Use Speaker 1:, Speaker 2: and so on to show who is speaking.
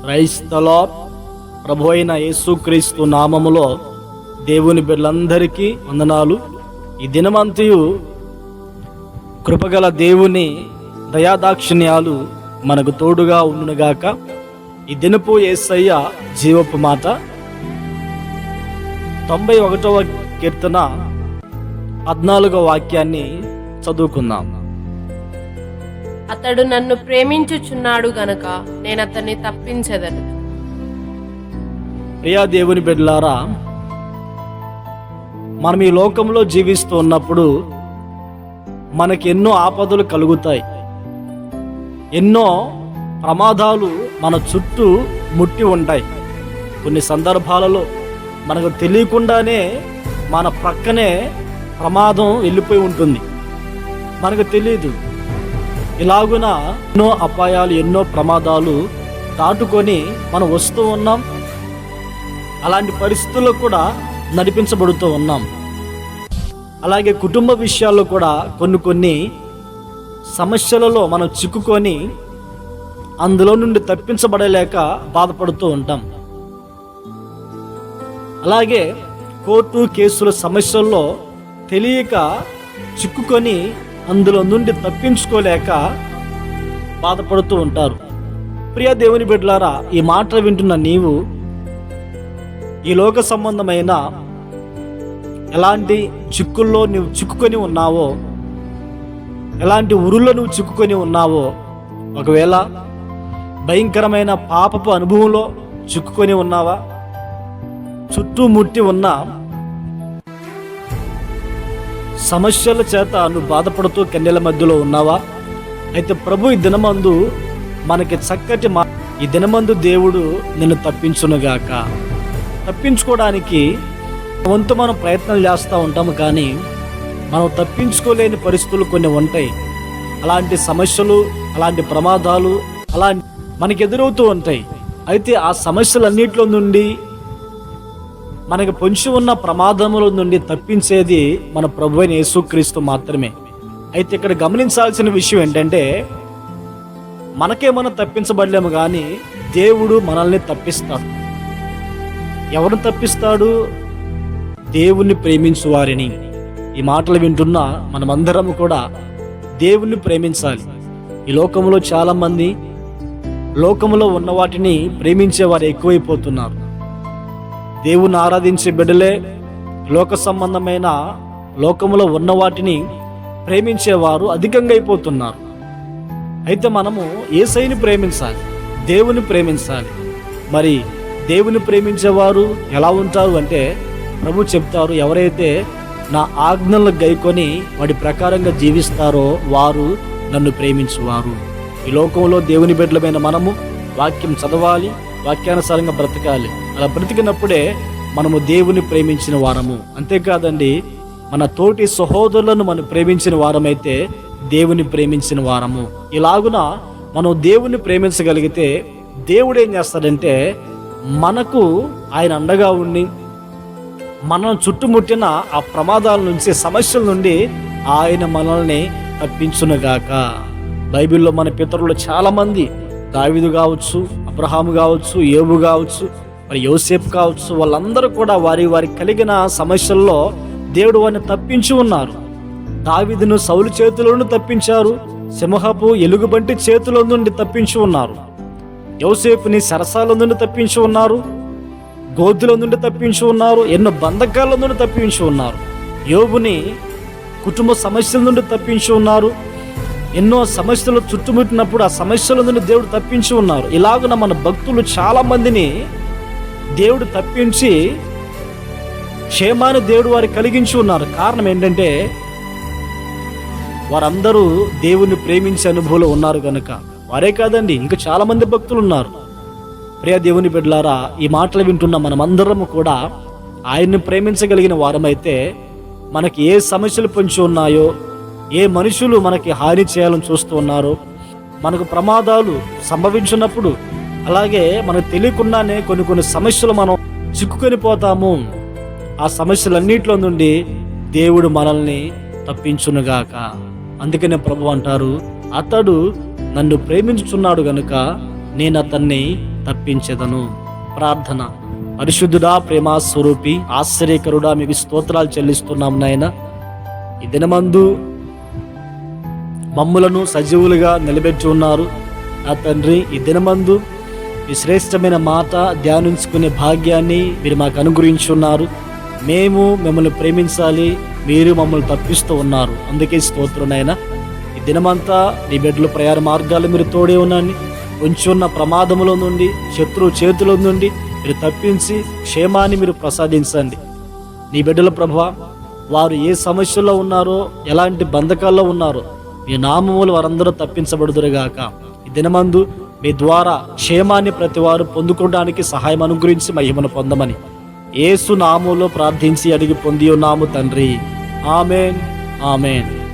Speaker 1: Praise the lord. ప్రభు అయిన యేసుక్రీస్తు నామములో దేవుని బిడ్డలందరికీ వందనాలు. ఈ దినమంతయు కృపగల దేవుని దయాదాక్షిణ్యాలు మనకు తోడుగా ఉండునుగాక. ఈ దినపు యేసయ్య జీవపు మాట 91వ కీర్తన 14వ వాక్యాన్ని చదువుకుందాం.
Speaker 2: అతడు నన్ను ప్రేమించుచున్నాడు గనక నేను అతన్ని తప్పించెదను.
Speaker 1: ప్రియా దేవుని బిడ్డలారా, మనం ఈ లోకంలో జీవిస్తూ ఉన్నప్పుడు మనకి ఎన్నో ఆపదలు కలుగుతాయి. ఎన్నో ప్రమాదాలు మన చుట్టూ ముట్టి ఉంటాయి. కొన్ని సందర్భాలలో మనకు తెలియకుండానే మన ప్రక్కనే ప్రమాదం వెళ్ళిపోయి ఉంటుంది, మనకు తెలియదు. ఇలాగున ఎన్నో అపాయాలు, ఎన్నో ప్రమాదాలు దాటుకొని మనం వస్తూ ఉన్నాం. అలాంటి పరిస్థితుల్లో కూడా నడిపించబడుతూ ఉన్నాం. అలాగే కుటుంబ విషయాల్లో కూడా కొన్ని సమస్యలలో మనం చిక్కుకొని అందులో నుండి తప్పించబడలేక బాధపడుతూ ఉంటాం. అలాగే కోర్టు కేసుల సమస్యల్లో తెలియక చిక్కుకొని అందులో నుండి తప్పించుకోలేక బాధపడుతూ ఉంటారు. ప్రియ దేవుని బిడ్డలారా, ఈ మాట వింటున్న నీవు ఈ లోక సంబంధమైన ఎలాంటి చిక్కుల్లో నువ్వు చిక్కుకొని ఉన్నావో, ఎలాంటి ఉరుల్లో నువ్వు చిక్కుకొని ఉన్నావో, ఒకవేళ భయంకరమైన పాపపు అనుభవంలో చిక్కుకొని ఉన్నావా, చుట్టుముట్టి ఉన్న సమస్యల చేత నువ్వు బాధపడుతూ కన్నెల మధ్యలో ఉన్నావా? అయితే ప్రభు ఈ దినమందు మనకి చక్కటి ఈ దినమందు దేవుడు నిన్ను తప్పించునుగాక. తప్పించుకోవడానికి వంతు మనం ప్రయత్నం చేస్తూ ఉంటాము, కానీ మనం తప్పించుకోలేని పరిస్థితులు కొన్ని ఉంటాయి. అలాంటి సమస్యలు, అలాంటి ప్రమాదాలు మనకి ఎదురవుతూ ఉంటాయి. అయితే ఆ సమస్యలన్నింటిలో నుండి, మనకు పొంచి ఉన్న ప్రమాదముల నుండి తప్పించేది మన ప్రభు అయిన యేసుక్రీస్తు మాత్రమే. అయితే ఇక్కడ గమనించాల్సిన విషయం ఏంటంటే, మనకే మనం తప్పించబడలేము, కానీ దేవుడు మనల్ని తప్పిస్తాడు. ఎవరిని తప్పిస్తాడు? దేవుణ్ణి ప్రేమించు వారిని. ఈ మాటలు వింటున్న మనమందరం కూడా దేవుణ్ణి ప్రేమించాలి. ఈ లోకంలో చాలామంది లోకంలో ఉన్న వాటిని ప్రేమించేవారు ఎక్కువైపోతున్నారు. దేవుని ఆరాధించే బిడ్డలే లోక సంబంధమైన లోకములో ఉన్న వాటిని ప్రేమించేవారు అధికంగా అయిపోతున్నారు. అయితే మనము యేసయ్యని ప్రేమించాలి, దేవుని ప్రేమించాలి. మరి దేవుని ప్రేమించేవారు ఎలా ఉంటారు అంటే, ప్రభు చెప్తారు, ఎవరైతే నా ఆజ్ఞలను గైకొని వాటి ప్రకారంగా జీవిస్తారో వారు నన్ను ప్రేమించువారు. ఈ లోకంలో దేవుని బిడ్డలమైన మనము వాక్యం చదవాలి, వాక్యానుసారంగా బ్రతకాలి. అలా బ్రతికినప్పుడే మనము దేవుని ప్రేమించిన వారము. అంతేకాదండి, మన తోటి సహోదరులను మనం ప్రేమించిన వారమైతే దేవుని ప్రేమించిన వారము. ఇలాగున మనం దేవుని ప్రేమించగలిగితే దేవుడు ఏం చేస్తాడంటే, మనకు ఆయన అండగా ఉండి మనం చుట్టుముట్టిన ఆ ప్రమాదాల నుంచి, సమస్యల నుండి ఆయన మనల్ని తప్పించునుగాక. బైబిల్లో మన పితరులు చాలామంది, దావీదు కావచ్చు, అబ్రహాము కావచ్చు, యోబు కావచ్చు, మరి యోసేపు కావచ్చు, వాళ్ళందరూ కూడా వారి కలిగిన సమస్యల్లో దేవుడు వారిని తప్పించి ఉన్నారు. దావీదును సౌలు చేతిలో నుండి తప్పించారు, సింహపు ఎలుగుబంటి చేతిలో నుండి తప్పించి ఉన్నారు. యోసేపుని సరసాల నుండి తప్పించి ఉన్నారు, గోధుల నుండి తప్పించి ఉన్నారు, ఎన్నో బంధకాల నుండి తప్పించి ఉన్నారు. యోబుని కుటుంబ సమస్యల నుండి తప్పించి ఉన్నారు. ఎన్నో సమస్యలు చుట్టుముట్టినప్పుడు ఆ సమస్యల నుండి దేవుడు తప్పించి ఉన్నారు. ఇలాగున మన భక్తులు చాలా మందిని దేవుడు తప్పించి క్షేమాన్ని దేవుడు వారికి కలిగించి ఉన్నారు. కారణం ఏంటంటే, వారందరూ దేవుని ప్రేమించే అనుభవంలో ఉన్నారు కనుక. వారే కాదండి, ఇంకా చాలా మంది భక్తులు ఉన్నారు. ప్రియ దేవుని బిడ్డలారా, ఈ మాటలు వింటున్న మనమందరం కూడా ఆయన్ని ప్రేమించగలిగిన వారమైతే, మనకి ఏ సమస్యలు పొంచి ఉన్నాయో, ఏ మనుషులు మనకి హాని చేయాలని చూస్తూ ఉన్నారో, మనకు ప్రమాదాలు సంభవించినప్పుడు, అలాగే మనకు తెలియకుండానే కొన్ని సమస్యలు మనం చిక్కుకొని పోతాము. ఆ సమస్యలన్నింటిలో నుండి దేవుడు మనల్ని తప్పించునుగాక. అందుకనే ప్రభు అంటారు, అతడు నన్ను ప్రేమించుచున్నాడు గనుక నేను అతన్ని తప్పించెదను. ప్రార్థన. పరిశుద్ధుడా, ప్రేమ స్వరూపి, ఆశ్చర్యకరుడా, మీకు స్తోత్రాలు చెల్లిస్తున్నాం నాయన. ఈ దినమందు మమ్ములను సజీవులుగా నిలబెట్టి ఉన్నారు నా తండ్రి. ఈ దినమందు ఈ శ్రేష్టమైన మాట ధ్యానించుకునే భాగ్యాన్ని మీరు మాకు అనుగ్రహించున్నారు. మేము మిమ్మల్ని ప్రేమించాలి, మీరు మమ్మల్ని తప్పిస్తూ ఉన్నారు. అందుకే స్తోత్రం నాయన. ఈ దినమంతా నీ బిడ్డల ప్రయాణ మార్గాలు మీరు తోడే ఉన్నాను. కొంచెం ఉన్న ప్రమాదములో నుండి, శత్రువు చేతిలో నుండి మీరు తప్పించి క్షేమాన్ని మీరు ప్రసాదించండి. నీ బిడ్డల ప్రభువా, వారు ఏ సమస్యల్లో ఉన్నారో, ఎలాంటి బంధకాల్లో ఉన్నారో మీ నామములు వారందరూ తప్పించబడుదురుగాక. ఈ దినమందు మీ ద్వారా క్షేమాన్ని ప్రతి వారు పొందుకోవడానికి సహాయం అనుగ్రహించి మహిమను పొందమని యేసు నామములో ప్రార్థించి అడిగి పొంది ఉన్నాము తండ్రి. ఆమేన్, ఆమేన్.